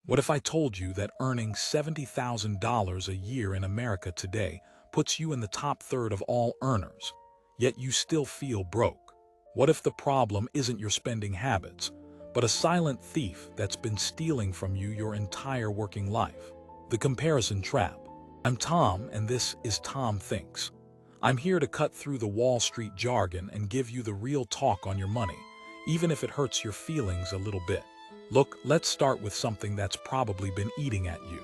What if I told you that earning $70,000 a year in America today puts you in the top third of all earners, yet you still feel broke? What if the problem isn't your spending habits, but a silent thief that's been stealing from you your entire working life? The comparison trap. I'm Tom, and this is Tom Thinks. I'm here to cut through the Wall Street jargon and give you the real talk on your money, even if it hurts your feelings a little bit. Look, let's start with something that's probably been eating at you.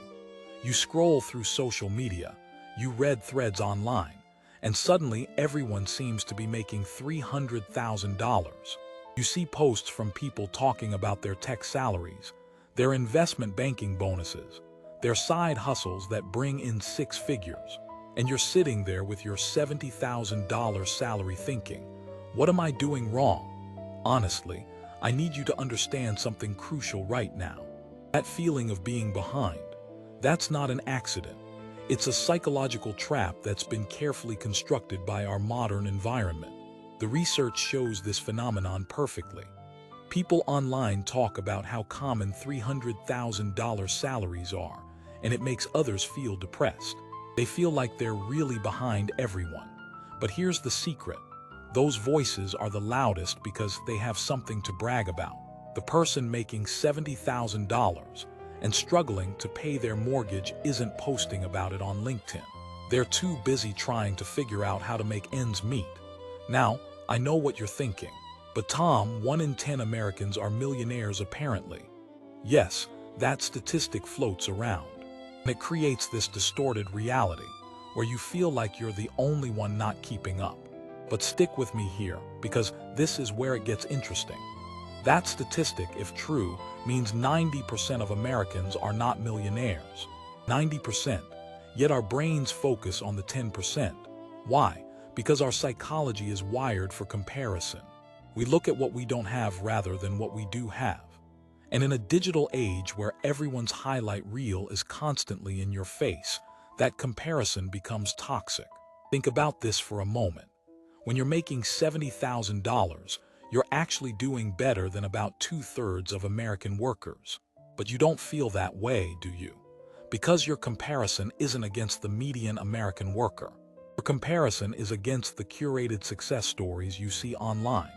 You scroll through social media, you read threads online, and suddenly everyone seems to be making $300,000. You see posts from people talking about their tech salaries, their investment banking bonuses, their side hustles that bring in six figures, and you're sitting there with your $70,000 salary thinking, what am I doing wrong? Honestly, I need you to understand something crucial right now. That feeling of being behind, that's not an accident. It's a psychological trap that's been carefully constructed by our modern environment. The research shows this phenomenon perfectly. People online talk about how common $300,000 salaries are, and it makes others feel depressed. They feel like they're really behind everyone. But here's the secret. Those voices are the loudest because they have something to brag about. The person making $70,000 and struggling to pay their mortgage isn't posting about it on LinkedIn. They're too busy trying to figure out how to make ends meet. Now, I know what you're thinking, but Tom, 1 in 10 Americans are millionaires apparently. Yes, that statistic floats around, and it creates this distorted reality where you feel like you're the only one not keeping up. But stick with me here, because this is where it gets interesting. That statistic, if true, means 90% of Americans are not millionaires. 90%. Yet our brains focus on the 10%. Why? Because our psychology is wired for comparison. We look at what we don't have rather than what we do have. And in a digital age where everyone's highlight reel is constantly in your face, that comparison becomes toxic. Think about this for a moment. When you're making $70,000, you're actually doing better than about 2/3 of American workers. But you don't feel that way, do you? Because your comparison isn't against the median American worker. Your comparison is against the curated success stories you see online,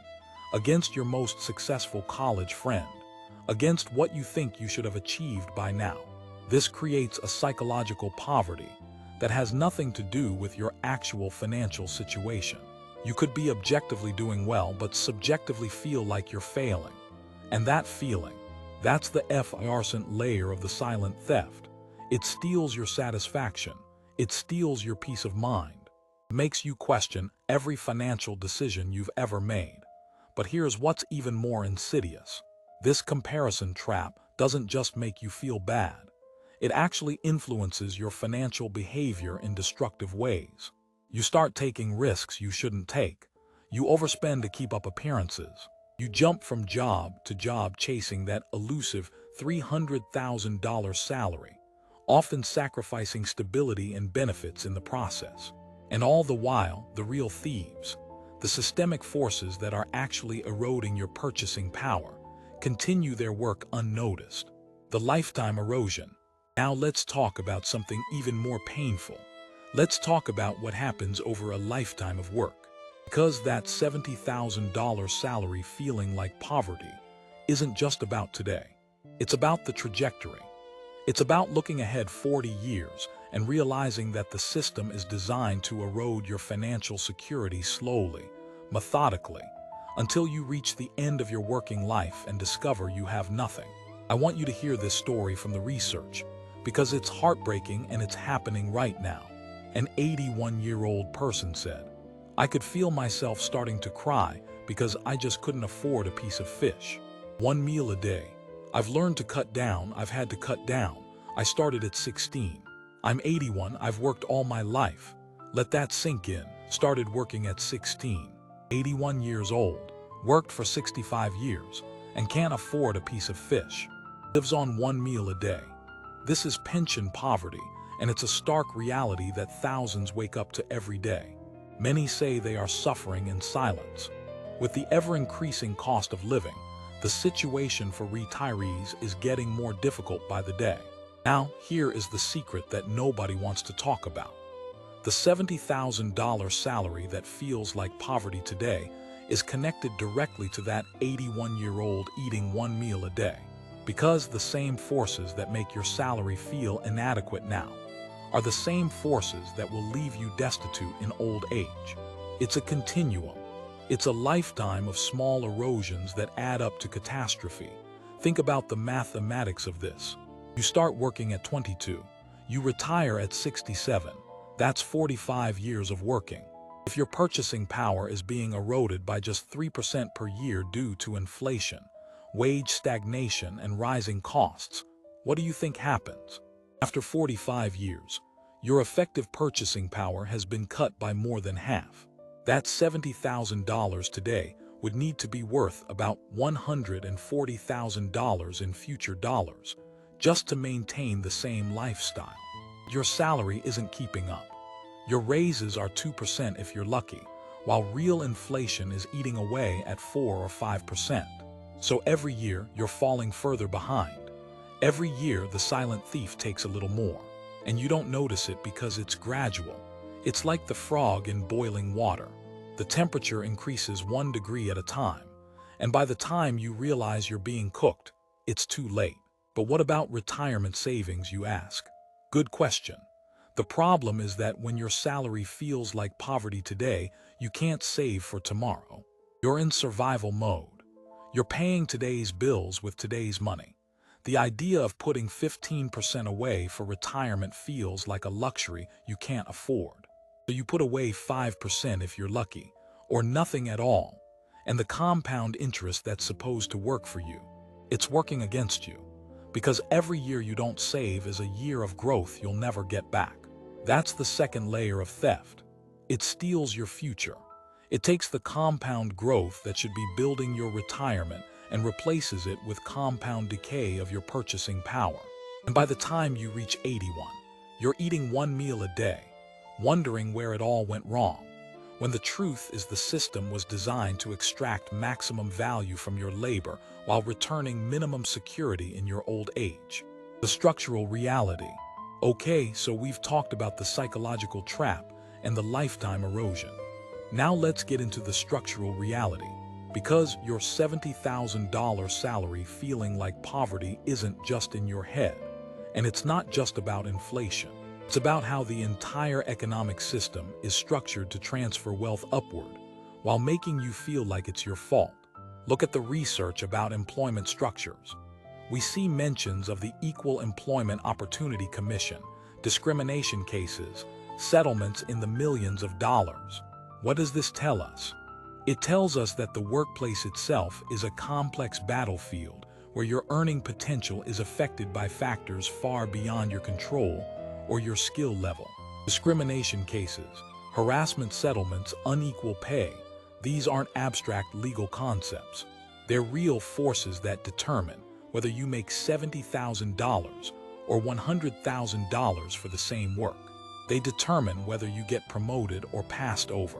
against your most successful college friend, against what you think you should have achieved by now. This creates a psychological poverty that has nothing to do with your actual financial situation. You could be objectively doing well, but subjectively feel like you're failing. And that feeling, that's the effervescent layer of the silent theft. It steals your satisfaction. It steals your peace of mind. It makes you question every financial decision you've ever made. But here's what's even more insidious. This comparison trap doesn't just make you feel bad. It actually influences your financial behavior in destructive ways. You start taking risks you shouldn't take. You overspend to keep up appearances. You jump from job to job chasing that elusive $300,000 salary, often sacrificing stability and benefits in the process. And all the while, the real thieves, the systemic forces that are actually eroding your purchasing power, continue their work unnoticed. The lifetime erosion. Now let's talk about something even more painful. Let's talk about what happens over a lifetime of work. Because that $70,000 salary feeling like poverty isn't just about today. It's about the trajectory. It's about looking ahead 40 years and realizing that the system is designed to erode your financial security slowly, methodically, until you reach the end of your working life and discover you have nothing. I want you to hear this story from the research, because it's heartbreaking and it's happening right now. An 81-year-old person said, "I could feel myself starting to cry because I just couldn't afford a piece of fish. 1 meal a day. I've learned to cut down. I've had to cut down. I started at 16. I'm 81. I've worked all my life. Let that sink in. Started working at 16. 81 years old. Worked for 65 years and can't afford a piece of fish. Lives on 1 meal a day. This is pension poverty, and it's a stark reality that thousands wake up to every day. Many say they are suffering in silence. With the ever-increasing cost of living, The situation for retirees is getting more difficult by the day. Now, here is the secret that nobody wants to talk about. The $70,000 salary that feels like poverty today is connected directly to that 81-year-old eating one meal a day. Because the same forces that make your salary feel inadequate now are the same forces that will leave you destitute in old age. It's a continuum. It's a lifetime of small erosions that add up to catastrophe. Think about the mathematics of this. You start working at 22. You retire at 67. That's 45 years of working. If your purchasing power is being eroded by just 3% per year due to inflation, wage stagnation, and rising costs, what do you think happens? After 45 years, your effective purchasing power has been cut by more than half. That $70,000 today would need to be worth about $140,000 in future dollars just to maintain the same lifestyle. Your salary isn't keeping up. Your raises are 2% if you're lucky, while real inflation is eating away at 4 or 5%. So every year, you're falling further behind. Every year, the silent thief takes a little more, and you don't notice it because it's gradual. It's like the frog in boiling water. The temperature increases 1 degree at a time, and by the time you realize you're being cooked, it's too late. But what about retirement savings, you ask? Good question. The problem is that when your salary feels like poverty today, you can't save for tomorrow. You're in survival mode. You're paying today's bills with today's money. The idea of putting 15% away for retirement feels like a luxury you can't afford. So you put away 5% if you're lucky, or nothing at all, and the compound interest that's supposed to work for you, it's working against you. Because every year you don't save is a year of growth you'll never get back. That's the second layer of theft. It steals your future. It takes the compound growth that should be building your retirement and replaces it with compound decay of your purchasing power. And by the time you reach 81, you're eating one meal a day, wondering where it all went wrong, when the truth is the system was designed to extract maximum value from your labor while returning minimum security in your old age. The structural reality. Okay, so we've talked about the psychological trap and the lifetime erosion. Now let's get into the structural reality. Because your $70,000 salary feeling like poverty isn't just in your head, and it's not just about inflation. It's about how the entire economic system is structured to transfer wealth upward, while making you feel like it's your fault. Look at the research about employment structures. We see mentions of the Equal Employment Opportunity Commission, discrimination cases, settlements in the millions of dollars. What does this tell us? It tells us that the workplace itself is a complex battlefield where your earning potential is affected by factors far beyond your control or your skill level. Discrimination cases, harassment settlements, unequal pay, these aren't abstract legal concepts. They're real forces that determine whether you make $70,000 or $100,000 for the same work. They determine whether you get promoted or passed over,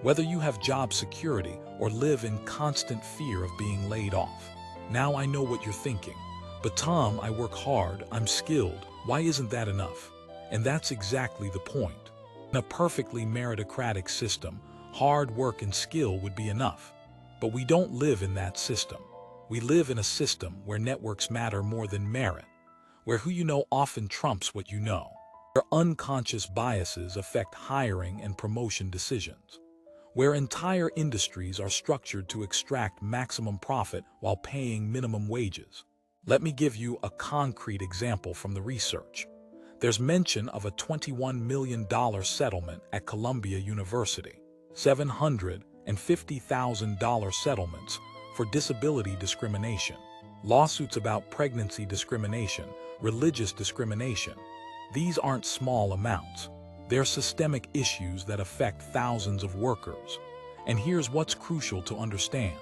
whether you have job security or live in constant fear of being laid off. Now I know what you're thinking. But Tom, I work hard, I'm skilled, why isn't that enough? And that's exactly the point. In a perfectly meritocratic system, hard work and skill would be enough. But we don't live in that system. We live in a system where networks matter more than merit, where who you know often trumps what you know, where unconscious biases affect hiring and promotion decisions, where entire industries are structured to extract maximum profit while paying minimum wages. Let me give you a concrete example from the research. There's mention of a $21 million settlement at Columbia University, $750,000 settlements for disability discrimination, lawsuits about pregnancy discrimination, religious discrimination. These aren't small amounts. They're systemic issues that affect thousands of workers. And here's what's crucial to understand.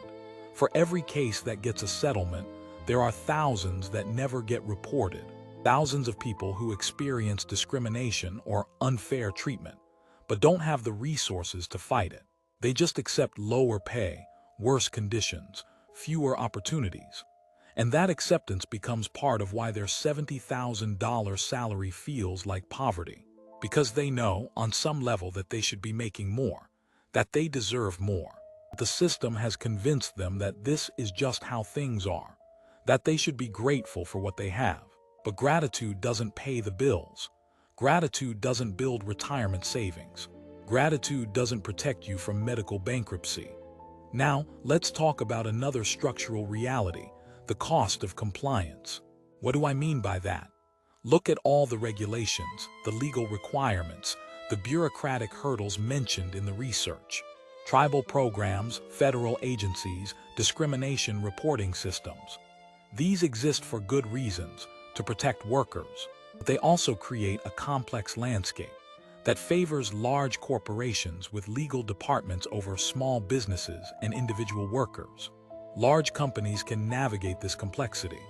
For every case that gets a settlement, there are thousands that never get reported. Thousands of people who experience discrimination or unfair treatment, but don't have the resources to fight it. They just accept lower pay, worse conditions, fewer opportunities. And that acceptance becomes part of why their $70,000 salary feels like poverty. Because they know, on some level, that they should be making more, that they deserve more. The system has convinced them that this is just how things are, that they should be grateful for what they have. But gratitude doesn't pay the bills. Gratitude doesn't build retirement savings. Gratitude doesn't protect you from medical bankruptcy. Now, let's talk about another structural reality: the cost of compliance. What do I mean by that? Look at all the regulations, the legal requirements, the bureaucratic hurdles mentioned in the research. Tribal programs, federal agencies, discrimination reporting systems. These exist for good reasons, to protect workers. But they also create a complex landscape that favors large corporations with legal departments over small businesses and individual workers. Large companies can navigate this complexity.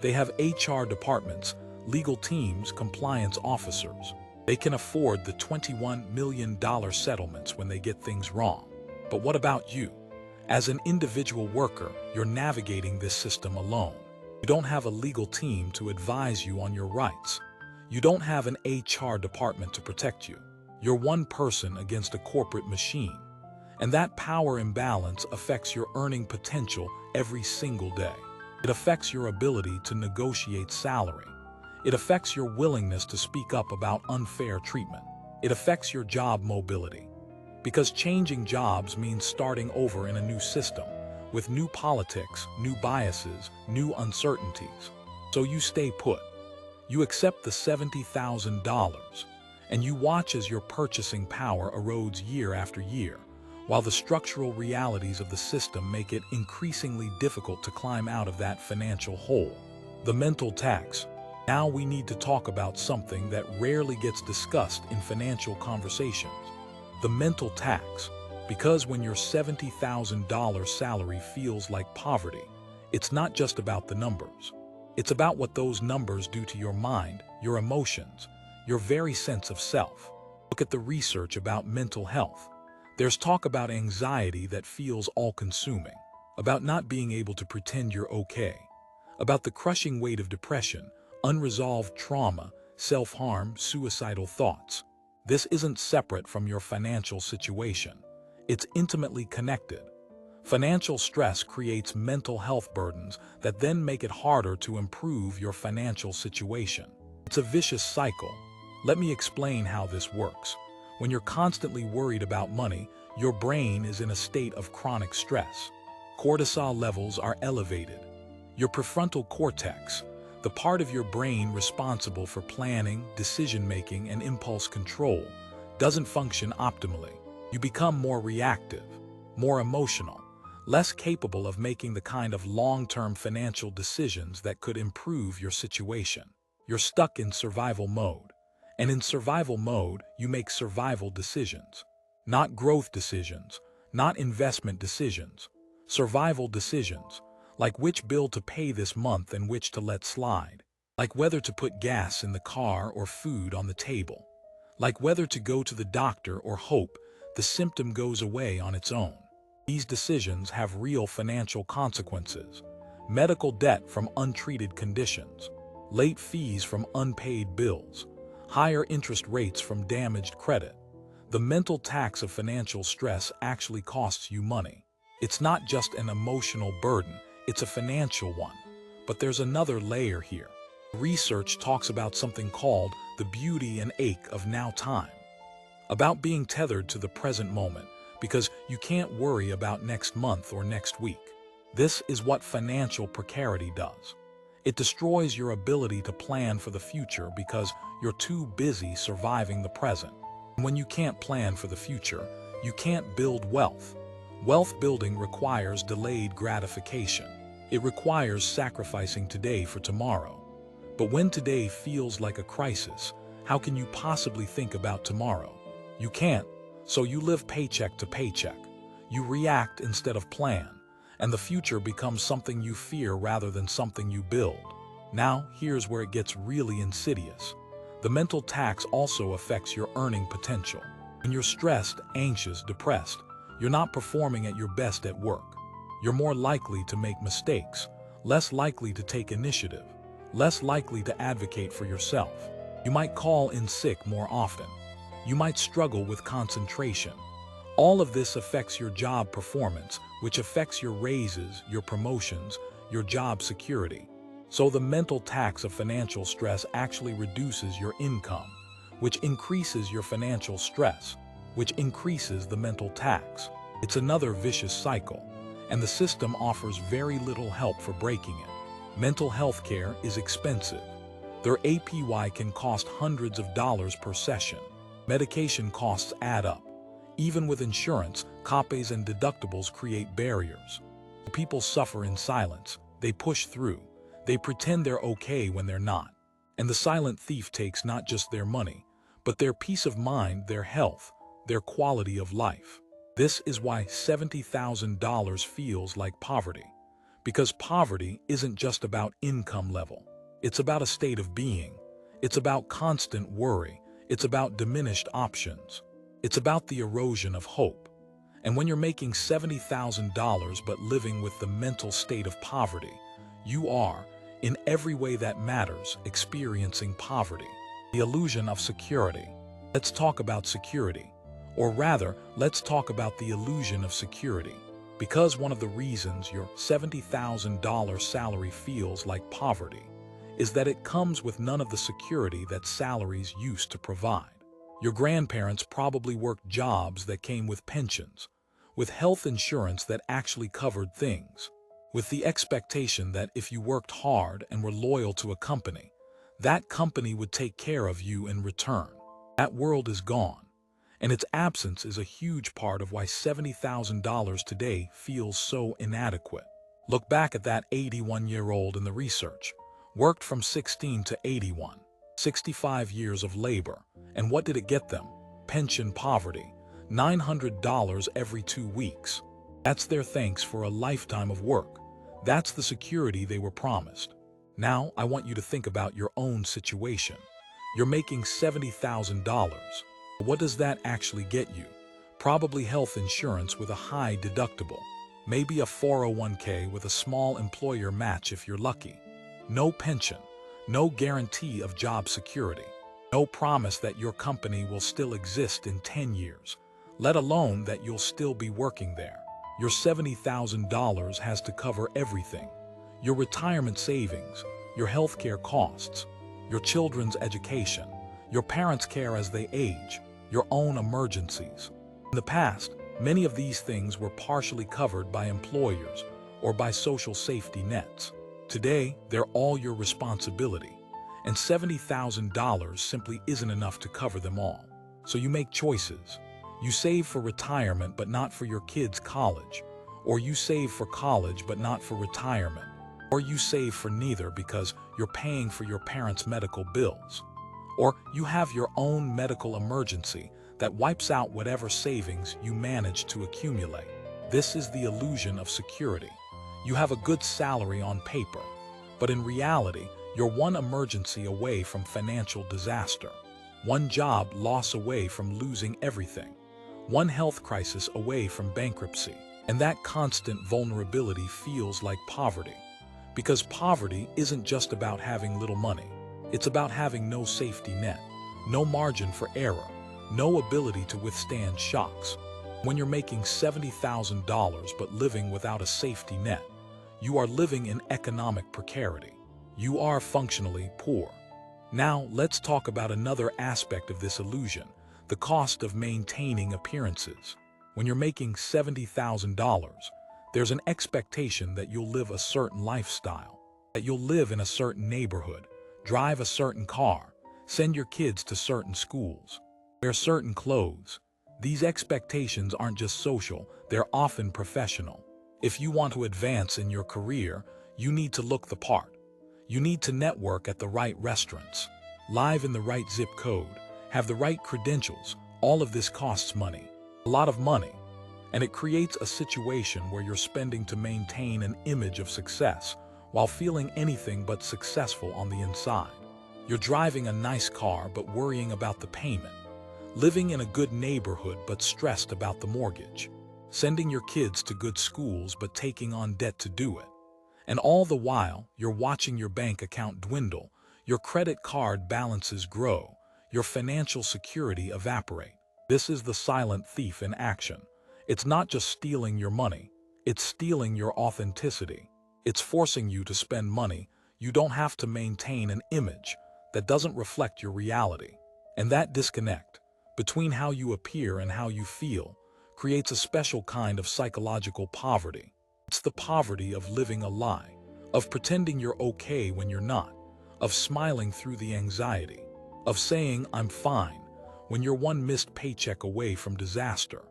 They have HR departments, legal teams, compliance officers. They can afford the $21 million settlements when they get things wrong. But what about you? As an individual worker, you're navigating this system alone. You don't have a legal team to advise you on your rights. You don't have an HR department to protect you. You're one person against a corporate machine. And that power imbalance affects your earning potential every single day. It affects your ability to negotiate salary. It affects your willingness to speak up about unfair treatment. It affects your job mobility. Because changing jobs means starting over in a new system, with new politics, new biases, new uncertainties. So you stay put. You accept the $70,000, and you watch as your purchasing power erodes year after year, while the structural realities of the system make it increasingly difficult to climb out of that financial hole. The mental tax. Now we need to talk about something that rarely gets discussed in financial conversations: the mental tax. Because when your $70,000 salary feels like poverty, it's not just about the numbers. It's about what those numbers do to your mind, your emotions, your very sense of self. Look at the research about mental health. There's talk about anxiety that feels all-consuming, about not being able to pretend you're okay, about the crushing weight of depression, unresolved trauma, self-harm, suicidal thoughts. This isn't separate from your financial situation. It's intimately connected. Financial stress creates mental health burdens that then make it harder to improve your financial situation. It's a vicious cycle. Let me explain how this works. When you're constantly worried about money, your brain is in a state of chronic stress. Cortisol levels are elevated. Your prefrontal cortex, the part of your brain responsible for planning, decision-making, and impulse control, doesn't function optimally. You become more reactive, more emotional, less capable of making the kind of long-term financial decisions that could improve your situation. You're stuck in survival mode. And in survival mode, you make survival decisions. Not growth decisions, not investment decisions. Survival decisions, like which bill to pay this month and which to let slide. Like whether to put gas in the car or food on the table. Like whether to go to the doctor or hope the symptom goes away on its own. These decisions have real financial consequences: medical debt from untreated conditions, late fees from unpaid bills, higher interest rates from damaged credit. The mental tax of financial stress actually costs you money. It's not just an emotional burden, it's a financial one. But there's another layer here. Research talks about something called the beauty and ache of now time. About being tethered to the present moment, because you can't worry about next month or next week. This is what financial precarity does. It destroys your ability to plan for the future because you're too busy surviving the present. And when you can't plan for the future, you can't build wealth. Wealth building requires delayed gratification. It requires sacrificing today for tomorrow. But when today feels like a crisis, how can you possibly think about tomorrow? You can't, so you live paycheck to paycheck. You react instead of plan, and the future becomes something you fear rather than something you build. Now, here's where it gets really insidious. The mental tax also affects your earning potential. When you're stressed, anxious, depressed, you're not performing at your best at work. You're more likely to make mistakes, less likely to take initiative, less likely to advocate for yourself. You might call in sick more often. You might struggle with concentration. All of this affects your job performance, which affects your raises, your promotions, your job security. So the mental tax of financial stress actually reduces your income, which increases your financial stress, which increases the mental tax. It's another vicious cycle, and the system offers very little help for breaking it. Mental health care is expensive. Their APY can cost hundreds of dollars per session. Medication costs add up. Even with insurance, copays and deductibles create barriers. People suffer in silence. They push through. They pretend they're okay when they're not. And the silent thief takes not just their money, but their peace of mind, their health, their quality of life. This is why $70,000 feels like poverty. Because poverty isn't just about income level. It's about a state of being. It's about constant worry. It's about diminished options. It's about the erosion of hope. And when you're making $70,000 but living with the mental state of poverty, you are, in every way that matters, experiencing poverty. The illusion of security. Let's talk about security. Or rather, let's talk about the illusion of security. Because one of the reasons your $70,000 salary feels like poverty is that it comes with none of the security that salaries used to provide. Your grandparents probably worked jobs that came with pensions, with health insurance that actually covered things, with the expectation that if you worked hard and were loyal to a company, that company would take care of you in return. That world is gone, and its absence is a huge part of why $70,000 today feels so inadequate. Look back at that 81-year-old in the research. Worked from 16 to 81, 65 years of labor. And what did it get them? Pension poverty, $900 every 2 weeks. That's their thanks for a lifetime of work. That's the security they were promised. Now, I want you to think about your own situation. You're making $70,000. What does that actually get you? Probably health insurance with a high deductible. Maybe a 401k with a small employer match if you're lucky. No pension, no guarantee of job security, no promise that your company will still exist in 10 years, let alone that you'll still be working there. Your $70,000 has to cover everything. Your retirement savings, your healthcare costs, your children's education, your parents' care as they age, your own emergencies. In the past, many of these things were partially covered by employers or by social safety nets. Today, they're all your responsibility, and $70,000 simply isn't enough to cover them all. So you make choices. You save for retirement but not for your kids' college, or you save for college but not for retirement, or you save for neither because you're paying for your parents' medical bills, or you have your own medical emergency that wipes out whatever savings you manage to accumulate. This is the illusion of security. You have a good salary on paper, but in reality, you're one emergency away from financial disaster, one job loss away from losing everything, one health crisis away from bankruptcy. And that constant vulnerability feels like poverty, because poverty isn't just about having little money. It's about having no safety net, no margin for error, no ability to withstand shocks. When you're making $70,000 but living without a safety net, you are living in economic precarity. You are functionally poor. Now, let's talk about another aspect of this illusion, the cost of maintaining appearances. When you're making $70,000, there's an expectation that you'll live a certain lifestyle, that you'll live in a certain neighborhood, drive a certain car, send your kids to certain schools, wear certain clothes. These expectations aren't just social, they're often professional. If you want to advance in your career, you need to look the part. You need to network at the right restaurants, live in the right zip code, have the right credentials. All of this costs money, a lot of money, and it creates a situation where you're spending to maintain an image of success while feeling anything but successful on the inside. You're driving a nice car but worrying about the payment, living in a good neighborhood but stressed about the mortgage. sending your kids to good schools but taking on debt to do it. And all the while, you're watching your bank account dwindle, your credit card balances grow, your financial security evaporate. This is the silent thief in action. It's not just stealing your money, it's stealing your authenticity. It's forcing you to spend money you don't have to maintain an image that doesn't reflect your reality. And that disconnect between how you appear and how you feel creates a special kind of psychological poverty. It's the poverty of living a lie, of pretending you're okay when you're not, of smiling through the anxiety, of saying I'm fine when you're one missed paycheck away from disaster.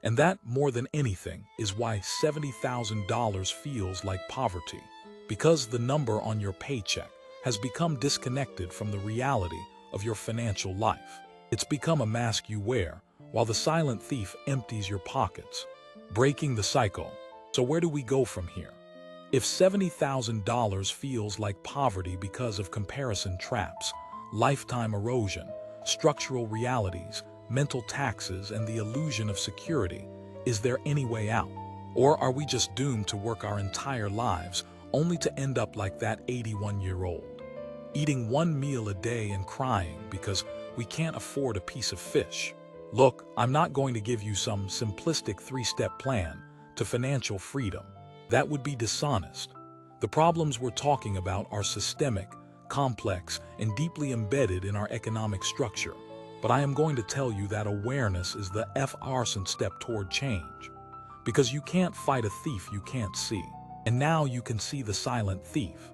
And that, more than anything, is why $70,000 feels like poverty, because the number on your paycheck has become disconnected from the reality of your financial life. It's become a mask you wear while the silent thief empties your pockets, breaking the cycle. So where do we go from here? If $70,000 feels like poverty because of comparison traps, lifetime erosion, structural realities, mental taxes, and the illusion of security, is there any way out? Or are we just doomed to work our entire lives only to end up like that 81-year-old, eating one meal a day and crying because we can't afford a piece of fish? Look, I'm not going to give you some simplistic three-step plan to financial freedom. That would be dishonest. The problems we're talking about are systemic, complex, and deeply embedded in our economic structure. But I am going to tell you that awareness is the first step toward change. Because you can't fight a thief you can't see. And now you can see the silent thief.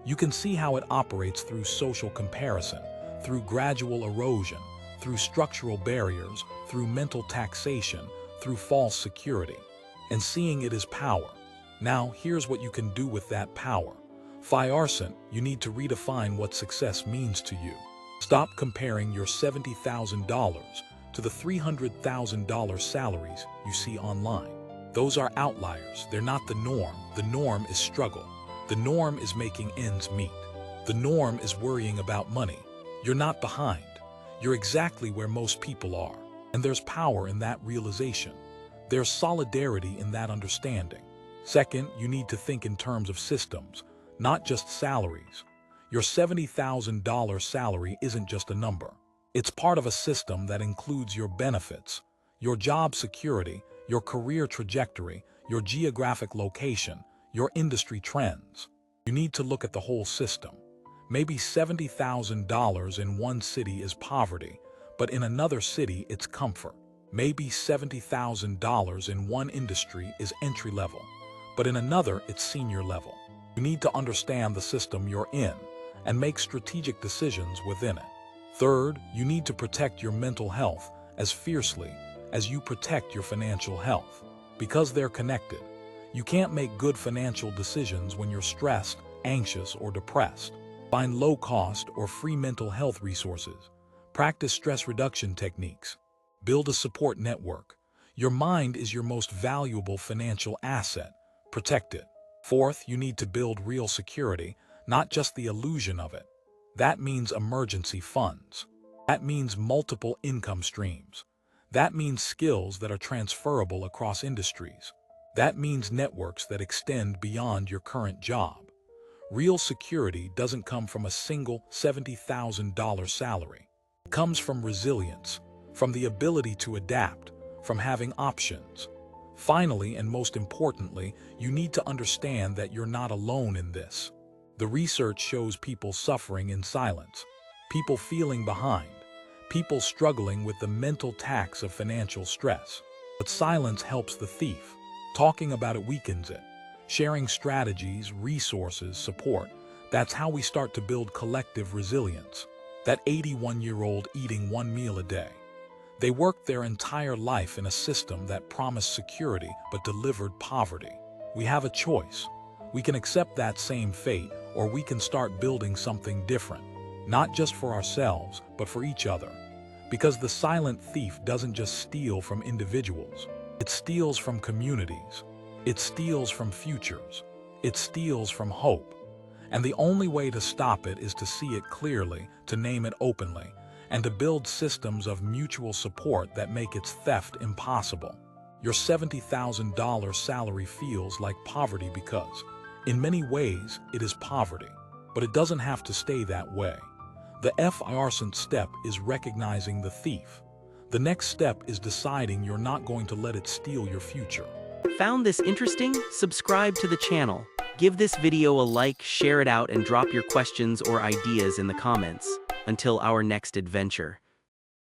You can see how it operates through social comparison, through gradual erosion, through structural barriers, through mental taxation, through false security. And seeing it is power. Now, here's what you can do with that power. First, you need to redefine what success means to you. Stop comparing your $70,000 to the $300,000 salaries you see online. Those are outliers. They're not the norm. The norm is struggle. The norm is making ends meet. The norm is worrying about money. You're not behind. You're exactly where most people are. And there's power in that realization. There's solidarity in that understanding. Second, you need to think in terms of systems, not just salaries. Your $70,000 salary isn't just a number. It's part of a system that includes your benefits, your job security, your career trajectory, your geographic location, your industry trends. You need to look at the whole system. Maybe $70,000 in one city is poverty, but in another city it's comfort. Maybe $70,000 in one industry is entry level, but in another it's senior level. You need to understand the system you're in and make strategic decisions within it. Third, you need to protect your mental health as fiercely as you protect your financial health, because they're connected. You can't make good financial decisions when you're stressed, anxious, or depressed. Find low-cost or free mental health resources. Practice stress reduction techniques. Build a support network. Your mind is your most valuable financial asset. Protect it. Fourth, you need to build real security, not just the illusion of it. That means emergency funds. That means multiple income streams. That means skills that are transferable across industries. That means networks that extend beyond your current job. Real security doesn't come from a single $70,000 salary. It comes from resilience, from the ability to adapt, from having options. Finally, and most importantly, you need to understand that you're not alone in this. The research shows people suffering in silence, people feeling behind, people struggling with the mental tax of financial stress. But silence helps the thief. Talking about it weakens it. Sharing strategies, resources, support, that's how we start to build collective resilience. That 81-year-old eating one meal a day. They worked their entire life in a system that promised security but delivered poverty. We have a choice. We can accept that same fate, or we can start building something different. Not just for ourselves, but for each other. Because the silent thief doesn't just steal from individuals. It steals from communities. It steals from futures. It steals from hope. And the only way to stop it is to see it clearly, to name it openly, and to build systems of mutual support that make its theft impossible. Your $70,000 salary feels like poverty because, in many ways, it is poverty, but it doesn't have to stay that way. The first step is recognizing the thief. The next step is deciding you're not going to let it steal your future. Found this interesting? Subscribe to the channel. Give this video a like, share it out, and drop your questions or ideas in the comments. Until our next adventure.